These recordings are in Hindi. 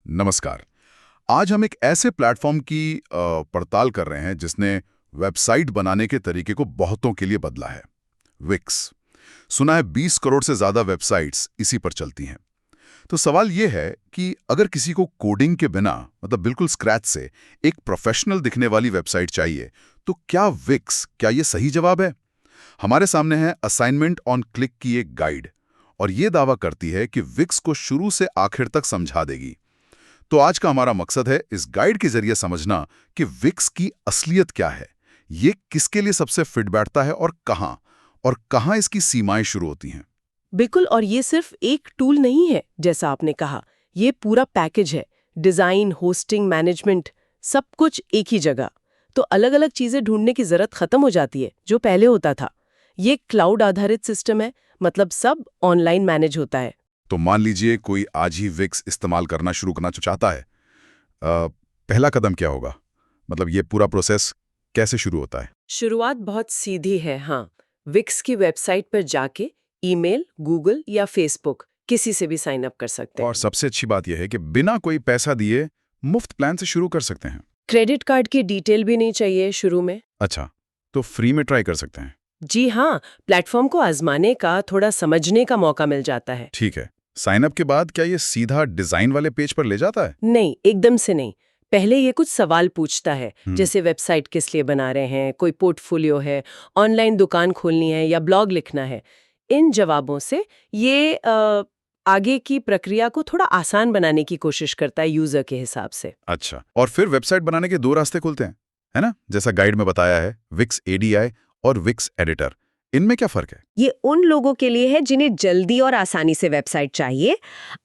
नमस्कार। आज हम एक ऐसे प्लेटफॉर्म की पड़ताल कर रहे हैं जिसने वेबसाइट बनाने के तरीके को बहुतों के लिए बदला है। विक्स। सुना है 20 करोड़ से ज्यादा वेबसाइट्स इसी पर चलती हैं। तो सवाल यह है कि अगर किसी को कोडिंग के बिना मतलब बिल्कुल स्क्रैच से एक प्रोफेशनल दिखने वाली वेबसाइट चाहिए, तो क्या ये सही जवाब है? हमारे सामने है असाइनमेंट ऑन क्लिक की एक गाइड, और ये दावा करती है कि विक्स को शुरू से आखिर तक समझा देगी। तो आज का हमारा मकसद है इस गाइड के जरिए समझना कि विक्स की असलियत क्या है, ये किसके लिए सबसे फिट बैठता है और कहां इसकी सीमाएं शुरू होती हैं। बिल्कुल, और ये सिर्फ एक टूल नहीं है जैसा आपने कहा, ये पूरा पैकेज है। डिजाइन, होस्टिंग, मैनेजमेंट, सब कुछ एक ही जगह। तो अलग अलग चीजें ढूंढने की जरूरत खत्म हो जाती है जो पहले होता था। ये क्लाउड आधारित सिस्टम है, मतलब सब ऑनलाइन मैनेज होता है। तो मान लीजिए कोई आज ही विक्स इस्तेमाल करना शुरू करना चाहता है, पहला कदम क्या होगा? मतलब ये पूरा प्रोसेस कैसे शुरू होता है? शुरुआत बहुत सीधी है। हाँ, विक्स की वेबसाइट पर जाके ईमेल, गूगल या फेसबुक किसी से भी साइन अप कर सकते हैं। और सबसे अच्छी बात यह है कि बिना कोई पैसा दिए मुफ्त प्लान से शुरू कर सकते हैं। क्रेडिट कार्ड की डिटेल भी नहीं चाहिए शुरू में। अच्छा, तो फ्री में ट्राई कर सकते हैं। जी हाँ, प्लेटफॉर्म को आजमाने का, थोड़ा समझने का मौका मिल जाता है। ठीक है। साइन अप के बाद क्या ये सीधा डिजाइन वाले पेज पर ले जाता है? नहीं, एकदम से नहीं। पहले ये कुछ सवाल पूछता है, हम्म। जैसे वेबसाइट किस लिए बना रहे हैं, कोई पोर्टफोलियो है, ऑनलाइन दुकान खोलनी है या ब्लॉग लिखना है। इन जवाबों से ये आगे की प्रक्रिया को थोड़ा आसान बनाने की कोशिश करता है यूजर के हिसाब से। अच्छा, और फिर वेबसाइट बनाने के दो रास्ते खुलते हैं, है ना? जैसा गाइड में बताया है, विक्स एडीआई और विक्स एडिटर। इनमें क्या फर्क है? ये उन लोगों के लिए है जिन्हें जल्दी और आसानी से वेबसाइट चाहिए।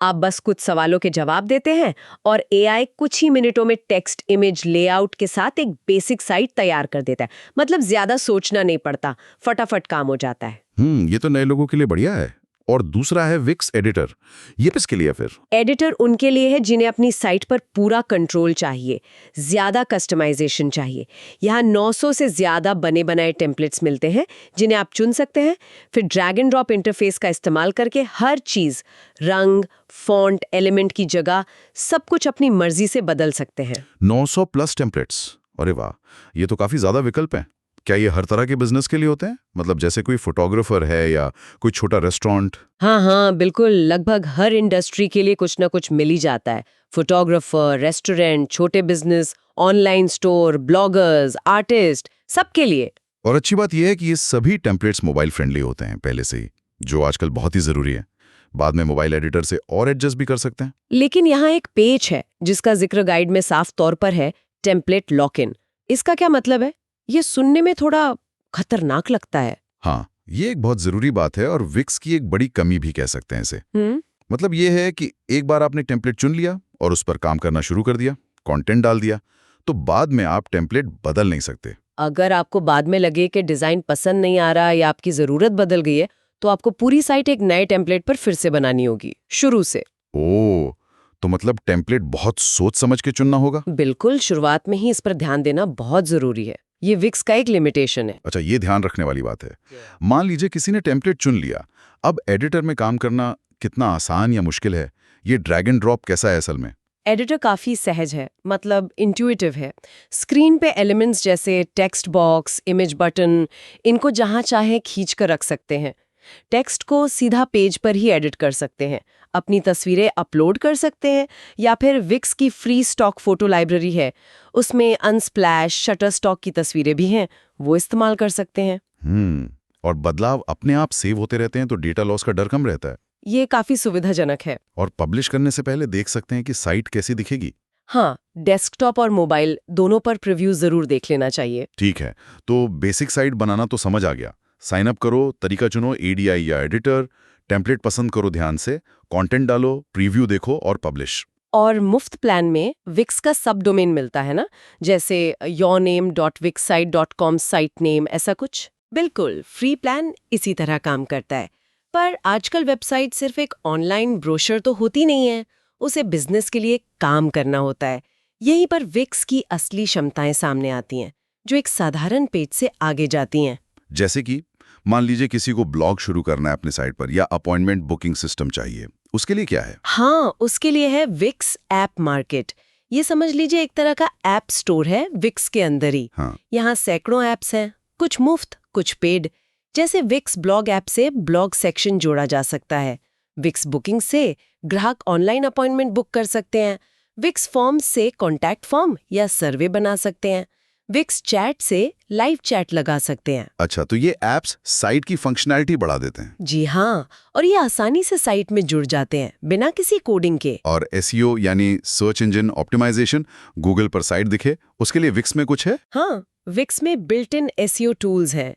आप बस कुछ सवालों के जवाब देते हैं और एआई कुछ ही मिनटों में टेक्स्ट, इमेज, लेआउट के साथ एक बेसिक साइट तैयार कर देता है। मतलब ज्यादा सोचना नहीं पड़ता, फटाफट काम हो जाता है। ये तो नए लोगों के लिए बढ़िया है। और दूसरा है विक्स एडिटर, ये किसके लिए फिर? एडिटर उनके लिए है जिन्हें अपनी साइट पर पूरा कंट्रोल चाहिए, ज्यादा कस्टमाइजेशन चाहिए। यहाँ 900 से ज्यादा बने बनाए टेम्पलेट्स मिलते हैं जिन्हें आप चुन सकते हैं। फिर ड्रैग एंड ड्रॉप इंटरफेस का इस्तेमाल करके हर चीज, रंग, फॉन्ट, एलिमेंट की जगह, सब कुछ अपनी मर्जी से बदल सकते हैं। 900 प्लस टेम्पलेट्स, अरे वाह, ये तो काफी ज्यादा विकल्प हैं। क्या ये हर तरह के बिजनेस के लिए होते हैं? मतलब जैसे कोई फोटोग्राफर है या कोई छोटा रेस्टोरेंट? हाँ हाँ, बिल्कुल। लगभग हर इंडस्ट्री के लिए कुछ ना कुछ मिल ही जाता है। फोटोग्राफर, रेस्टोरेंट, छोटे business, online store, bloggers, artist, सबके लिए। और अच्छी बात यह है कि ये सभी टेम्पलेट्स मोबाइल फ्रेंडली होते हैं पहले से ही, जो आजकल बहुत ही जरूरी है। बाद में मोबाइल एडिटर से और एडजस्ट भी कर सकते हैं। लेकिन यहाँ एक पेज है जिसका जिक्र गाइड में साफ तौर पर है, टेम्पलेट लॉक इन। इसका क्या मतलब है? ये सुनने में थोड़ा खतरनाक लगता है। हाँ, ये एक बहुत जरूरी बात है और विक्स की एक बड़ी कमी भी कह सकते हैं इसे। मतलब ये है कि एक बार आपने टेम्पलेट चुन लिया और उस पर काम करना शुरू कर दिया, कंटेंट डाल दिया, तो बाद में आप टेम्पलेट बदल नहीं सकते। अगर आपको बाद में लगे कि डिजाइन पसंद नहीं आ रहा या आपकी जरूरत बदल गई है, तो आपको पूरी साइट एक नए टेम्पलेट पर फिर से बनानी होगी, शुरू से। ओह, तो मतलब टेम्पलेट बहुत सोच समझ के चुनना होगा। बिल्कुल, शुरुआत में ही इस पर ध्यान देना बहुत जरूरी है। ये विक्स का एक लिमिटेशन है। अच्छा, ये ध्यान रखने वाली बात है। मान लीजिए किसी ने टेम्पलेट चुन लिया, अब एडिटर में काम करना कितना आसान या मुश्किल है? ये ड्रैग एंड ड्रॉप कैसा है असल में? एडिटर काफी सहज है, मतलब इंट्यूटिव है। स्क्रीन पे एलिमेंट्स जैसे टेक्स्ट बॉक्स, इमेज बटन, इनको जहां चाहे खींच कर रख सकते हैं। टेक्स्ट को सीधा पेज पर ही एडिट कर सकते हैं, अपनी तस्वीरें अपलोड कर सकते हैं, या फिर विक्स की फ्री स्टॉक फोटो लाइब्रेरी है, उसमें अनस्प्लैश, शटर स्टॉक की तस्वीरें भी हैं, वो इस्तेमाल कर सकते हैं। और बदलाव अपने आप सेव होते रहते हैं, तो डेटा लॉस का डर कम रहता है। ये काफी सुविधाजनक है। और पब्लिश करने से पहले देख सकते हैं कि साइट कैसी दिखेगी। हाँ, डेस्कटॉप और मोबाइल दोनों पर प्रीव्यू जरूर देख लेना चाहिए। ठीक है, तो बेसिक साइट बनाना तो समझ आ गया। साइन अप करो, तरीका चुनो, एडीआई या एडिटर, टेम्पलेट पसंद करो ध्यान से, कंटेंट डालो, प्रीव्यू देखो और पब्लिश। और मुफ्त प्लान में विक्स का सब डोमेन मिलता है ना, जैसे yourname.wixsite.com साइट नेम, ऐसा कुछ। बिल्कुल, फ्री प्लान इसी तरह काम करता है। पर आजकल वेबसाइट सिर्फ एक ऑनलाइन ब्रोशर तो होती नहीं है, उसे बिजनेस के लिए काम करना होता है। यहीं पर विक्स की असली क्षमताएं सामने आती हैं, जो एक साधारण पेज से आगे जाती हैं। जैसे कि मान लीजिए किसी को ब्लॉग शुरू करना है अपने साइट पर या अपॉइंटमेंट बुकिंग सिस्टम चाहिए, उसके लिए क्या है? हाँ, उसके लिए है विक्स ऐप मार्केट। ये समझ लीजिए एक तरह का ऐप स्टोर है विक्स के अंदर ही। हाँ, यहाँ सैकड़ों ऐप्स हैं, कुछ मुफ्त कुछ पेड। जैसे विक्स ब्लॉग ऐप से ब्लॉग सेक्शन जोड़ा जा सकता है। विक्स बुकिंग से ग्राहक ऑनलाइन अपॉइंटमेंट बुक कर सकते हैं। विक्स फॉर्म से कॉन्टैक्ट फॉर्म या सर्वे बना सकते हैं। विक्स चैट से लाइव चैट लगा सकते हैं। अच्छा, तो ये ऐप्स साइट की फंक्शनैलिटी बढ़ा देते हैं। जी हाँ, और ये आसानी से साइट में जुड़ जाते हैं बिना किसी कोडिंग के। और एसईओ यानी सर्च इंजन ऑप्टिमाइजेशन, गूगल पर साइट दिखे, उसके लिए विक्स में कुछ है? हाँ, विक्स में बिल्ट इन एसईओ टूल्स हैं।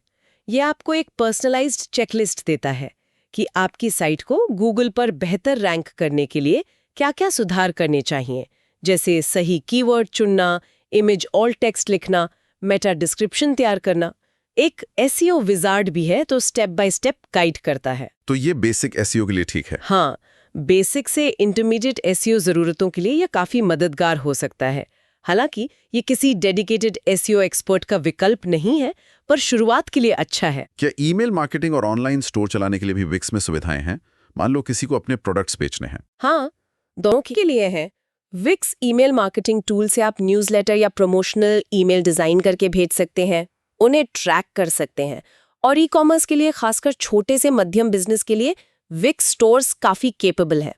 ये आपको एक पर्सनलाइज्ड चेकलिस्ट देता है कि आपकी साइट को गूगल पर बेहतर रैंक करने के लिए क्या-क्या सुधार करने चाहिए, जैसे सही कीवर्ड चुनना, इमेज ऑल्ट टेक्स्ट लिखना, मेटा डिस्क्रिप्शन तैयार करना। एक एसईओ विजार्ड भी है, तो स्टेप बाय स्टेप गाइड करता है। तो ये बेसिक एसईओ के लिए ठीक है। हाँ, बेसिक से इंटरमीडिएट एसईओ जरूरतों के लिए यह काफी मददगार हो सकता है। हालांकि ये किसी डेडिकेटेड एसईओ एक्सपर्ट का विकल्प नहीं है, पर शुरुआत के लिए अच्छा है। क्या ईमेल मार्केटिंग और ऑनलाइन स्टोर चलाने के लिए भी विक्स में सुविधाएं हैं? मान लो किसी को अपने प्रोडक्ट्स बेचने हैं। हाँ, दोनों के लिए है। विक्स ईमेल मार्केटिंग टूल से आप न्यूज़लेटर या प्रमोशनल ईमेल डिजाइन करके भेज सकते हैं, उन्हें ट्रैक कर सकते हैं। और ई कॉमर्स के लिए, खासकर छोटे से मध्यम बिजनेस के लिए, विक्स स्टोर्स काफी केपेबल है।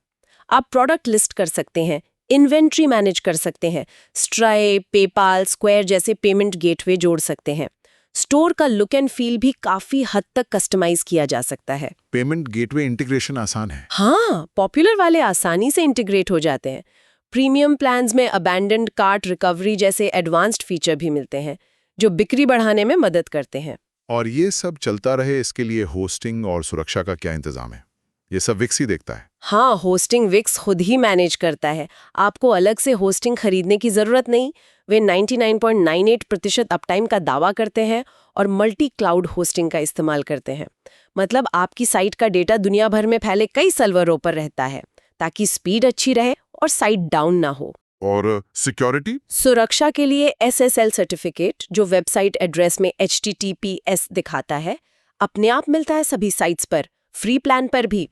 आप प्रोडक्ट लिस्ट कर सकते हैं, इन्वेंट्री मैनेज कर सकते हैं, स्ट्राइप, पेपाल, स्क्वायर जैसे पेमेंट गेटवे जोड़ सकते हैं। स्टोर का लुक एंड फील भी काफी हद तक कस्टमाइज किया जा सकता है। पेमेंट गेटवे इंटीग्रेशन आसान है। हाँ, पॉपुलर वाले आसानी से इंटीग्रेट हो जाते हैं। प्रीमियम प्लान्स में अबैंडन्ड कार्ट रिकवरी जैसे एडवांस्ड फीचर भी मिलते हैं, जो बिक्री बढ़ाने में मदद करते हैं। और ये सब चलता रहे, इसके लिए होस्टिंग और सुरक्षा का क्या इंतजाम है? ये सब विक्स ही देखता है। हाँ, होस्टिंग विक्स खुद ही मैनेज करता है। आपको अलग से होस्टिंग खरीदने की जरूरत नहीं। वे 99.98% अपटाइम का दावा करते हैं और मल्टी क्लाउड होस्टिंग का इस्तेमाल करते हैं। मतलब आपकी साइट का डेटा दुनिया भर में फैले कई सर्वरों पर रहता है, ताकि स्पीड अच्छी रहे और साइट डाउन ना हो। और सिक्योरिटी? सुरक्षा के लिए SSL सर्टिफिकेट, जो वेबसाइट एड्रेस में HTTPS दिखाता है, अपने आप मिलता है सभी साइट्स पर, फ्री प्लान पर भी।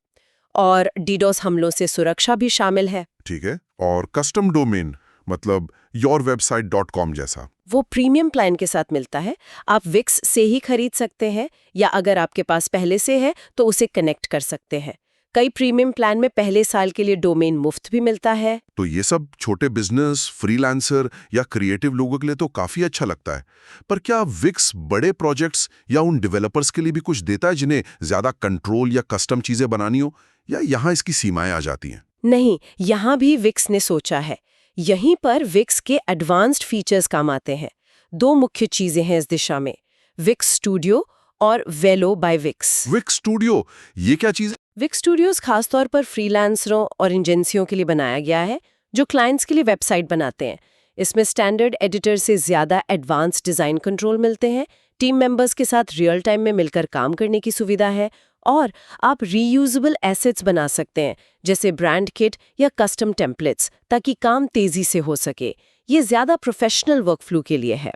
और डीडोस हमलों से सुरक्षा भी शामिल है। ठीक है। और कस्टम डोमेन, मतलब yourwebsite.com जैसा? वो प्रीमियम प्लान के साथ मिलता है। आप विक्स से ही खरीद सकते हैं, या अगर आपके पास पहले से है तो उसे कनेक्ट कर सकते हैं। कई प्रीमियम प्लान में पहले साल के लिए डोमेन मुफ्त भी मिलता है। तो ये सब छोटे बिजनेस, फ्रीलांसर या क्रिएटिव लोगों के लिए तो काफी अच्छा लगता है। पर क्या विक्स बड़े प्रोजेक्ट्स या उन डेवलपर्स के लिए भी कुछ देता है जिन्हें ज्यादा कंट्रोल या कस्टम चीजें बनानी हो, या यहाँ इसकी सीमाएं आ जाती हैं? नहीं, यहाँ भी विक्स ने सोचा है। यहीं पर विक्स के एडवांस्ड फीचर्स काम आते हैं। दो मुख्य चीजें हैं इस दिशा में, विक्स स्टूडियो और वेलो बाय विक्स। विक्स स्टूडियो, ये क्या चीज है? विक्स स्टूडियोज खासतौर पर फ्रीलांसरों और एजेंसियों के लिए बनाया गया है, जो क्लाइंट्स के लिए वेबसाइट बनाते हैं। इसमें स्टैंडर्ड एडिटर से ज्यादा एडवांस डिजाइन कंट्रोल मिलते हैं, टीम मेंबर्स के साथ रियल टाइम में मिलकर काम करने की सुविधा है, और आप रीयूजेबल एसेट्स बना सकते हैं, जैसे ब्रांड किट या कस्टम टेम्पलेट्स, ताकि काम तेजी से हो सके। ये ज्यादा प्रोफेशनल वर्कफ्लो के लिए है।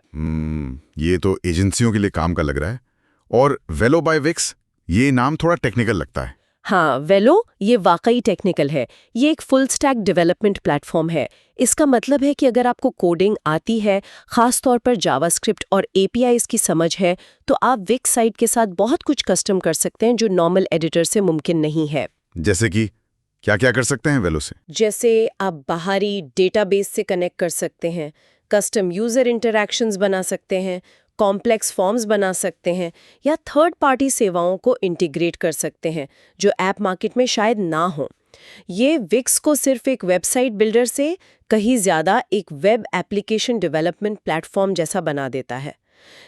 ये तो एजेंसियों के लिए काम का लग रहा है। और वेलो बाय विक्स, ये नाम थोड़ा टेक्निकल लगता है। हाँ, वेलो ये वाकई टेक्निकल है। ये एक फुल स्टैक डेवलपमेंट प्लेटफॉर्म है। इसका मतलब है कि अगर आपको कोडिंग आती है, खास तौर पर जावास्क्रिप्ट और APIs की समझ है, तो आप विक्स साइट के साथ बहुत कुछ कस्टम कर सकते हैं जो नॉर्मल एडिटर से मुमकिन नहीं है। जैसे कि क्या-क्या कर सकते हैं वेलो से? जैसे आप बाहरी डेटाबेस से कनेक्ट कर सकते हैं, कस्टम यूजर इंटरैक्शंस बना सकते हैं, कॉम्प्लेक्स फॉर्म्स बना सकते हैं, या थर्ड पार्टी सेवाओं को इंटीग्रेट कर सकते हैं जो ऐप मार्केट में शायद ना हो। ये विक्स को सिर्फ एक वेबसाइट बिल्डर से कहीं ज्यादा एक वेब एप्लीकेशन डेवलपमेंट प्लेटफॉर्म जैसा बना देता है।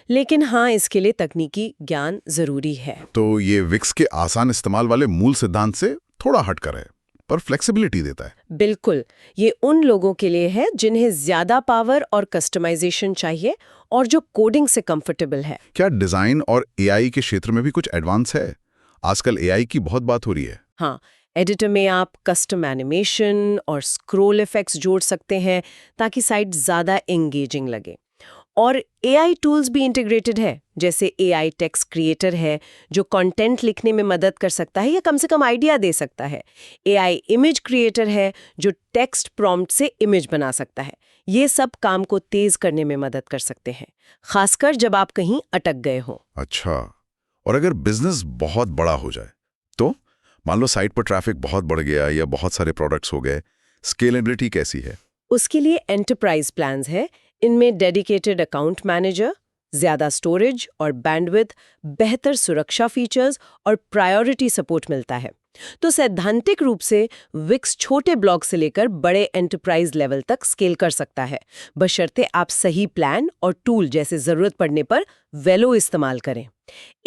लेकिन हाँ, इसके लिए तकनीकी ज्ञान जरूरी है। तो ये विक्स के आसान इस्तेमाल वाले मूल सिद्धांत से थोड़ा हटकर है, पर फ्लेक्सिबिलिटी देता है। बिल्कुल, ये उन लोगों के लिए है जिन्हें ज्यादा पावर और कस्टमाइजेशन चाहिए और जो कोडिंग से कंफर्टेबल है। क्या डिजाइन और AI के क्षेत्र में भी कुछ एडवांस है? आजकल AI की बहुत बात हो रही है। हाँ, एडिटर में आप कस्टम एनिमेशन और स्क्रॉल इफेक्ट्स जोड़ सकते हैं ताकि साइट ज्यादा एंगेजिंग लगे। और AI टूल्स भी इंटीग्रेटेड है, जैसे AI टेक्स्ट क्रिएटर है जो कंटेंट लिखने में मदद कर सकता है या कम से कम आइडिया दे सकता है। AI इमेज क्रिएटर है जो टेक्स्ट प्रॉम्प्ट से इमेज बना सकता है। ये सब काम को तेज करने में मदद कर सकते हैं, खासकर जब आप कहीं अटक गए हो। अच्छा, और अगर बिजनेस बहुत बड़ा हो जाए तो मान लो साइट पर ट्रैफिक बहुत बढ़ गया या बहुत सारे प्रोडक्ट्स हो गए, स्केलेबिलिटी कैसी है? उसके लिए एंटरप्राइज प्लान्स है। इनमें डेडिकेटेड अकाउंट मैनेजर, ज्यादा स्टोरेज और बैंडविड्थ, बेहतर सुरक्षा फीचर्स और प्रायोरिटी सपोर्ट मिलता है। तो सैद्धांतिक रूप से विक्स छोटे ब्लॉग से लेकर बड़े एंटरप्राइज लेवल तक स्केल कर सकता है, बशर्ते आप सही प्लान और टूल जैसे जरूरत पड़ने पर वेलो इस्तेमाल करें।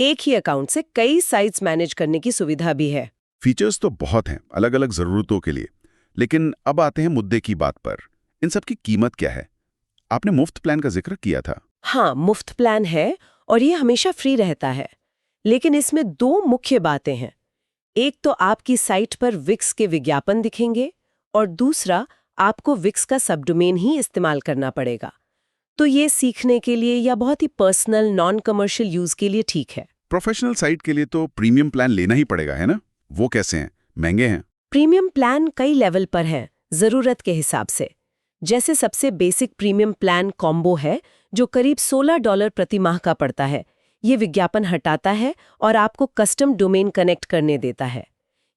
एक ही अकाउंट से कई साइट्स मैनेज करने की सुविधा भी है। फीचर्स तो बहुत हैं अलग अलग जरूरतों के लिए, लेकिन अब आते हैं मुद्दे की बात पर। इन सब की कीमत क्या है? आपने मुफ्त प्लान का जिक्र किया था। हाँ, मुफ्त प्लान है और ये हमेशा फ्री रहता है, लेकिन इसमें दो मुख्य बातें हैं। एक तो आपकी साइट पर विक्स के विज्ञापन दिखेंगे और दूसरा आपको विक्स का सबडोमेन ही इस्तेमाल करना पड़ेगा। तो ये सीखने के लिए या बहुत ही पर्सनल नॉन कमर्शियल यूज के लिए ठीक है। प्रोफेशनल साइट के लिए तो प्रीमियम प्लान लेना ही पड़ेगा, है ना? वो कैसे हैं? महंगे हैं? प्रीमियम प्लान कई लेवल पर हैं, जरूरत के हिसाब से। जैसे सबसे बेसिक प्रीमियम प्लान कॉम्बो है जो करीब $16 प्रति माह का पड़ता है। ये विज्ञापन हटाता है और आपको कस्टम डोमेन कनेक्ट करने देता है।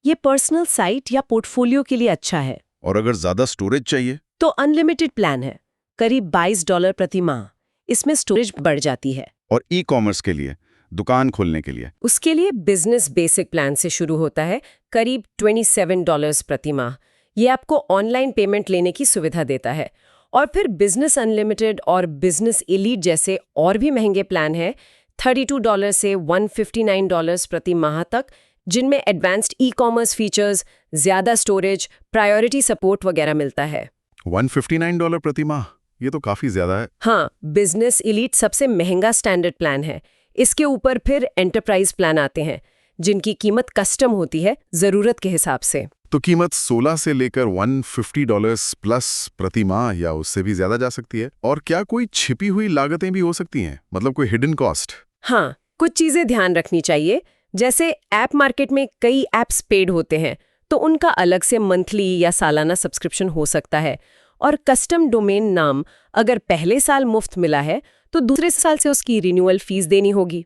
ये पर्सनल साइट या पोर्टफोलियो के लिए अच्छा है। और अगर ज्यादा स्टोरेज चाहिए? तो अनलिमिटेड प्लान है, करीब $22 प्रति माह। इसमें स्टोरेज बढ़ जाती है। और ई कॉमर्स के लिए, दुकान खोलने के लिए? उसके लिए बिजनेस बेसिक प्लान से शुरू होता है, करीब $27 प्रति माह। ये आपको ऑनलाइन पेमेंट लेने की सुविधा देता है। और फिर बिजनेस अनलिमिटेड और बिजनेस एलीट जैसे और भी महंगे प्लान हैं, $32 से $159 प्रति माह तक, जिनमें एडवांस्ड ई कॉमर्स फीचर्स, ज्यादा स्टोरेज, प्रायोरिटी सपोर्ट वगैरह मिलता है। $159 प्रति माह, ये तो काफी ज्यादा है। हाँ, बिजनेस एलीट सबसे महंगा स्टैंडर्ड प्लान है। इसके ऊपर फिर एंटरप्राइज प्लान आते हैं, जिनकी कीमत कस्टम होती है जरूरत के हिसाब से। तो कीमत 16 से लेकर $150 प्लस प्रति माह या उससे भी ज्यादा जा सकती है। और क्या कोई छिपी हुई लागतें भी हो सकती हैं? मतलब कोई हिडन कॉस्ट? हाँ, कुछ चीजें ध्यान रखनी चाहिए। जैसे ऐप मार्केट में कई ऐप्स पेड होते हैं, तो उनका अलग से मंथली या सालाना सब्सक्रिप्शन हो सकता है। और कस्टम डोमेन नाम अगर पहले साल मुफ्त मिला है तो दूसरे साल से उसकी रिन्यूअल फीस देनी होगी।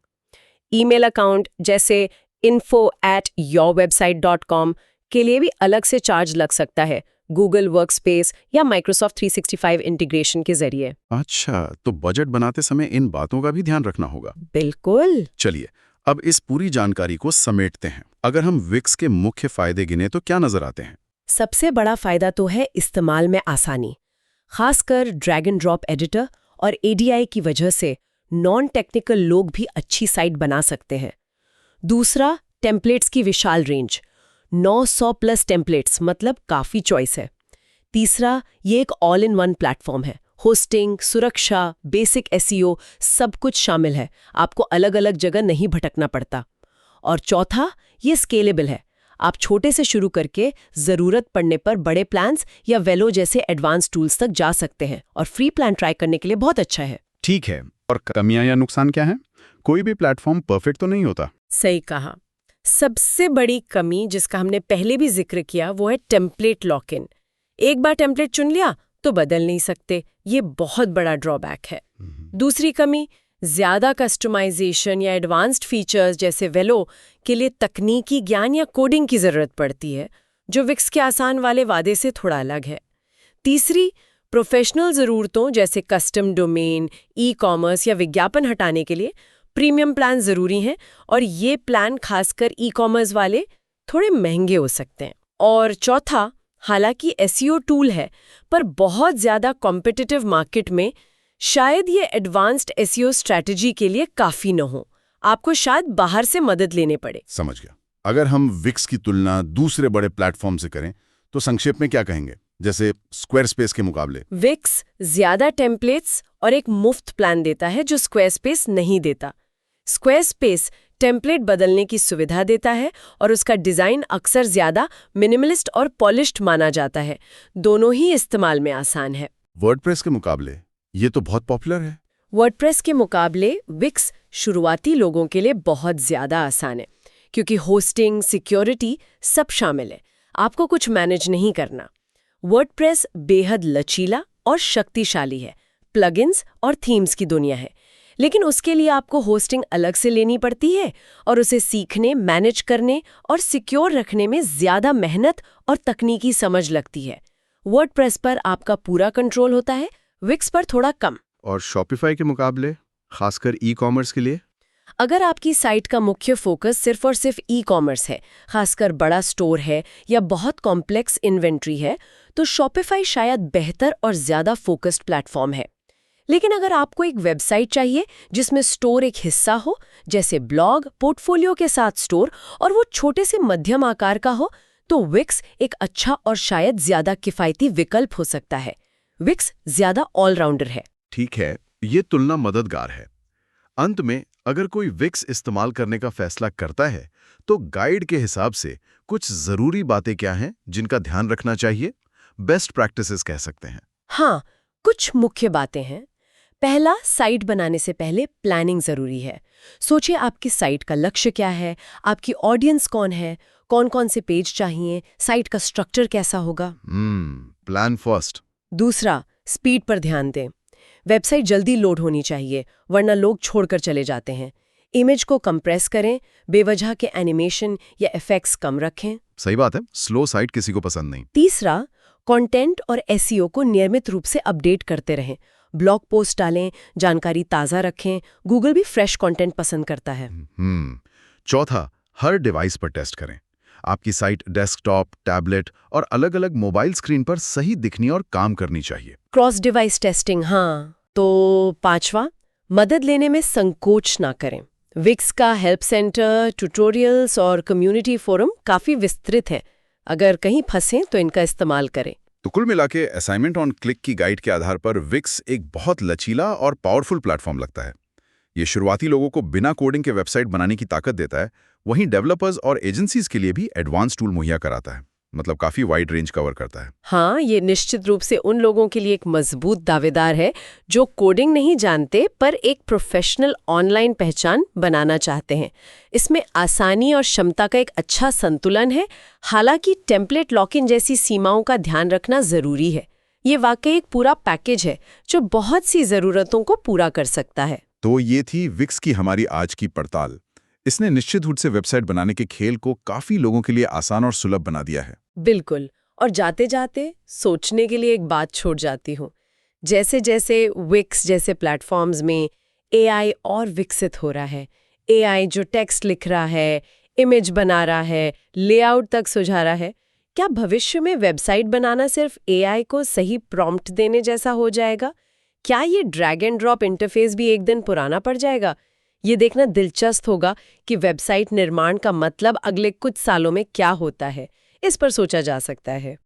ईमेल अकाउंट जैसे info@yourwebsite.com के लिए भी अलग से चार्ज लग सकता है, गूगल वर्कस्पेस या माइक्रोसॉफ्ट 365 इंटीग्रेशन के जरिए। अच्छा, तो बजट बनाते समय इन बातों का भी ध्यान रखना होगा। बिल्कुल। चलिए, अब इस पूरी जानकारी को समेटते हैं। अगर हम विक्स के मुख्य फायदे गिने तो क्या नजर आते हैं? सबसे बड़ा फायदा तो है इस्तेमाल में आसानी, खासकर ड्रैग एंड ड्रॉप एडिटर और ADI की वजह से नॉन टेक्निकल लोग भी अच्छी साइट बना सकते हैं। दूसरा, टेम्पलेट्स की विशाल रेंज, 900 प्लस टेम्पलेट्स, मतलब काफ़ी चॉइस है। तीसरा, ये एक ऑल इन वन प्लेटफॉर्म है। होस्टिंग, सुरक्षा, बेसिक SEO सब कुछ शामिल है, आपको अलग अलग जगह नहीं भटकना पड़ता। और चौथा, ये स्केलेबल है। आप छोटे से शुरू करके ज़रूरत पड़ने पर बड़े प्लान्स या वेलो जैसे एडवांस टूल्स तक जा सकते हैं, और फ्री प्लान ट्राई करने के लिए बहुत अच्छा है। ठीक है, और कमियां या नुकसान क्या हैं? कोई भी प्लेटफॉर्म परफेक्ट तो नहीं होता। सही कहा। सबसे बड़ी कमी जिसका हमने पहले भी जिक्र किया वो है टेम्पलेट लॉक इन। एक बार टेम्पलेट चुन लिया तो बदल नहीं सकते, ये बहुत बड़ा ड्रॉबैक है। दूसरी कमी, ज्यादा कस्टमाइजेशन या एडवांस्ड फीचर्स जैसे वेलो के लिए तकनीकी ज्ञान या कोडिंग की जरूरत पड़ती है, जो विक्स के आसान वाले वादे से थोड़ा अलग है। तीसरी, प्रोफेशनल ज़रूरतों जैसे कस्टम डोमेन, ई कॉमर्स या विज्ञापन हटाने के लिए प्रीमियम प्लान ज़रूरी हैं, और ये प्लान खासकर ई कॉमर्स वाले थोड़े महंगे हो सकते हैं। और चौथा, हालांकि SEO टूल है, पर बहुत ज़्यादा कॉम्पिटिटिव मार्केट में शायद ये एडवांस्ड SEO स्ट्रैटेजी के लिए काफ़ी न हो, आपको शायद बाहर से मदद लेने पड़े। समझ गया। अगर हम विक्स की तुलना दूसरे बड़े प्लेटफॉर्म से करें तो संक्षेप में क्या कहेंगे? जैसे स्क्वायरस्पेस के मुकाबले विक्स ज्यादा टेम्पलेट्स और एक मुफ्त प्लान देता है जो स्क्वायरस्पेस नहीं देता। स्क्वायरस्पेस टेम्पलेट बदलने की सुविधा देता है और उसका डिज़ाइन अक्सर ज़्यादा मिनिमलिस्ट और पॉलिश्ड माना जाता है। दोनों ही इस्तेमाल में आसान है। वर्डप्रेस के मुकाबले ये तो बहुत पॉपुलर है। वर्डप्रेस के मुकाबले विक्स शुरुआती लोगों के लिए बहुत ज़्यादा आसान है, क्योंकि होस्टिंग, सिक्योरिटी सब शामिल है। आपको कुछ मैनेज नहीं करना। वर्डप्रेस बेहद लचीला और शक्तिशाली है, प्लगइन्स और थीम्स की दुनिया है, लेकिन उसके लिए आपको होस्टिंग अलग से लेनी पड़ती है और उसे सीखने, मैनेज करने और सिक्योर रखने में ज़्यादा मेहनत और तकनीकी समझ लगती है। वर्डप्रेस पर आपका पूरा कंट्रोल होता है, विक्स पर थोड़ा कम। और शॉपिफाई के मुकाबले, खासकर ई-कॉमर्स के लिए? अगर आपकी साइट का मुख्य फोकस सिर्फ और सिर्फ ई-कॉमर्स है, खासकर बड़ा स्टोर है या बहुत कॉम्प्लेक्स इन्वेंट्री है, तो शॉपिफाई शायद बेहतर और ज़्यादा फोकस्ड प्लेटफॉर्म है। लेकिन अगर आपको एक वेबसाइट चाहिए जिसमें स्टोर एक हिस्सा हो, जैसे ब्लॉग, पोर्टफोलियो के साथ स्टोर, और वो छोटे से मध्यम आकार का हो, तो विक्स एक अच्छा और शायद ज़्यादा किफ़ायती विकल्प हो सकता है। विक्स ज़्यादा ऑलराउंडर है। ठीक है, ये तुलना मददगार है। अंत में, अगर कोई विक्स इस्तेमाल करने का फैसला करता है, तो गाइड के हिसाब से कुछ ज़रूरी बातें क्या हैं जिनका ध्यान रखना चाहिए? बेस्ट प्रैक्टिसेस कह सकते हैं। हाँ, कुछ मुख्य बातें हैं। पहला, साइट बनाने से पहले प्लानिंग ज़रूरी है। सोचिए आपकी साइट का लक्ष्य क्या है, आपकी ऑडियंस कौन है, कौन-कौन से पेज चाहिए, साइट का स्ट्रक्चर कैसा होगा। Plan first. दूसरा, स्पीड पर ध्यान दें। वेबसाइट जल्दी लोड होनी चाहिए, वरना लोग छोड़कर चले जाते हैं। इमेज को कंप्रेस करें, बेवजह के एनिमेशन या इफेक्ट्स कम रखें। सही बात है, स्लो साइट किसी को पसंद नहीं। तीसरा, कंटेंट और एसईओ को नियमित रूप से अपडेट करते रहें। ब्लॉग पोस्ट डालें, जानकारी ताज़ा रखें। गूगल भी फ्रेश कंटेंट पसंद करता है। चौथा, हर डिवाइस पर टेस्ट करें। आपकी साइट डेस्कटॉप, टैबलेट और अलग-अलग मोबाइल स्क्रीन पर सही दिखनी और काम करनी चाहिए। क्रॉस डिवाइस टेस्टिंग, हाँ। तो पांचवा, मदद लेने में संकोच ना करें। विक्स का हेल्प सेंटर, ट्यूटोरियल्स और कम्युनिटी फोरम काफ़ी विस्तृत है। अगर कहीं फंसें तो इनका इस्तेमाल करें। तो कुल मिला के असाइनमेंट ऑन क्लिक की गाइड के आधार पर विक्स एक बहुत लचीला और पावरफुल प्लेटफॉर्म लगता है। ये शुरुआती लोगों को बिना कोडिंग के वेबसाइट बनाने की ताकत देता है, वहीं डेवलपर्स और एजेंसीज के लिए भी एडवांस टूल मुहैया कराता है। मतलब काफ़ी वाइड रेंज कवर करता है। हाँ, ये निश्चित रूप से उन लोगों के लिए एक मजबूत दावेदार है जो कोडिंग नहीं जानते पर एक प्रोफेशनल ऑनलाइन पहचान बनाना चाहते हैं। इसमें आसानी और क्षमता का एक अच्छा संतुलन है, हालांकि टेम्पलेट लॉक-इन जैसी सीमाओं का ध्यान रखना ज़रूरी है। ये वाकई एक पूरा पैकेज है जो बहुत सी ज़रूरतों को पूरा कर सकता है। तो ये थी विक्स की हमारी आज की पड़ताल। इसने निश्चित रूप से वेबसाइट बनाने के खेल को काफ़ी लोगों के लिए आसान और सुलभ बना दिया है। बिल्कुल। और जाते जाते सोचने के लिए एक बात छोड़ जाती हूँ। जैसे जैसे विक्स जैसे प्लेटफॉर्म्स में एआई और विकसित हो रहा है, एआई जो टेक्स्ट लिख रहा है, इमेज बना रहा है, लेआउट तक सुझा रहा है, क्या भविष्य में वेबसाइट बनाना सिर्फ एआई को सही प्रॉम्प्ट देने जैसा हो जाएगा? क्या ये ड्रैग एंड ड्रॉप इंटरफेस भी एक दिन पुराना पड़ जाएगा? ये देखना दिलचस्प होगा कि वेबसाइट निर्माण का मतलब अगले कुछ सालों में क्या होता है। इस पर सोचा जा सकता है।